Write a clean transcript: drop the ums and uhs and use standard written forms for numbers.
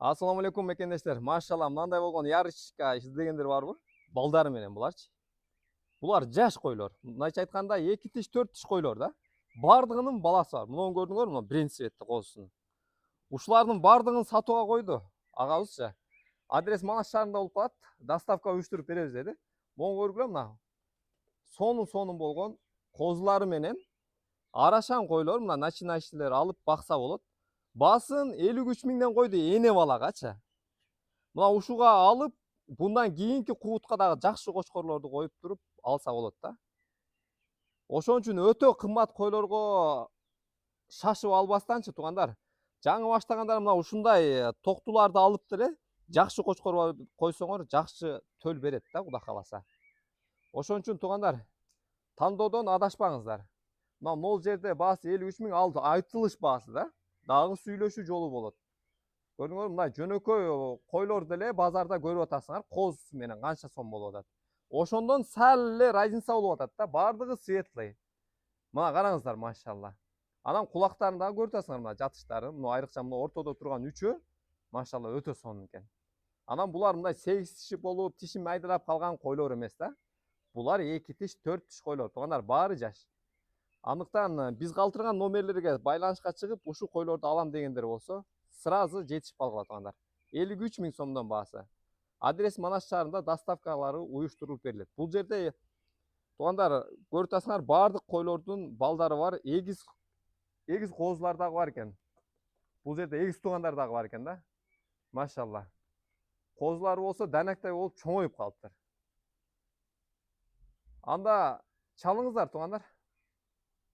Assalamu алейкум мекендештер. Машалла, мынандай болгон ярышка издегендер барбы? Балдары менен буларчы. Булар жаш койлор. Мындайча айтканда 2 тиш, 4 тиш койлор да. Бардыгынын баласы бар. Мунун көрдүңөр, мына биринчи светти козусун. Ушулардын бардыгын сатууга койду. Агабызчы. Адрес Манас шаарында болуп калат. Доставка уюштуруп беребиз деди. Могу көргүлө мына. Сонун болгон козулары менен арашан койлор, мына начинающийлер алып бакса болот. Баасын 53 миңден койду эне балагачы. Мына ушуга алып, bundan кийинки кубутка дагы жакшы кочкорлорду коюп туруп алса болот да. Ошон үчүн өтө кымбат койлорго шашып албастанчы туугандар. Жаңы баштагандар мына ушундай токтуларды алып деле жакшы кочкор койсоңор жакшы төл берет да, Кудай кааласа. Ошон үчүн туугандар, тандоодон адашпаңыздар. Мына могул жерде баасы 53 миң, ал айтылыш баасы да. Дагы сүйлөшүү жолу болот. Көрдүңөр, мындай жөнөкөй койлор деле базарда көрүп атасыңар, коз менен канча сом болуп атат. Ошондон сәл эле разница болуп атат да, бардыгы светлый. Мына караңыздар, машалла. Анан кулактарын дагы көрүп атасыңар, мына жатыштарын, мына айрыкча мына ортодо турган үчөө, машалла өтө сонун экен. Анан булар мындай 8 тиши болуп, тишин майдалап калган койлор эмес да. Булар 2 тиш, 4 тиш койлор. Туугандар, баары жаш. Андыктан биз калтырган номерлерге байланышка чыгып, ушу койлорду алам дегендер болсо, сразу жетишип калгыла туугандар. 53 миң сомдон баасы. Адрес Манас шаарында доставкалары уюштурулуп берилет. Бул жерде туугандар, көрүп атасыңар, баардык койлордун балдары бар, эгиз козулар дагы бар экен. Бул жерде эгиз туугандар дагы бар экен да. Машалла. Козулар болсо данактай болуп чоңоюп калыптыр. Анда чалыңыздар туугандар.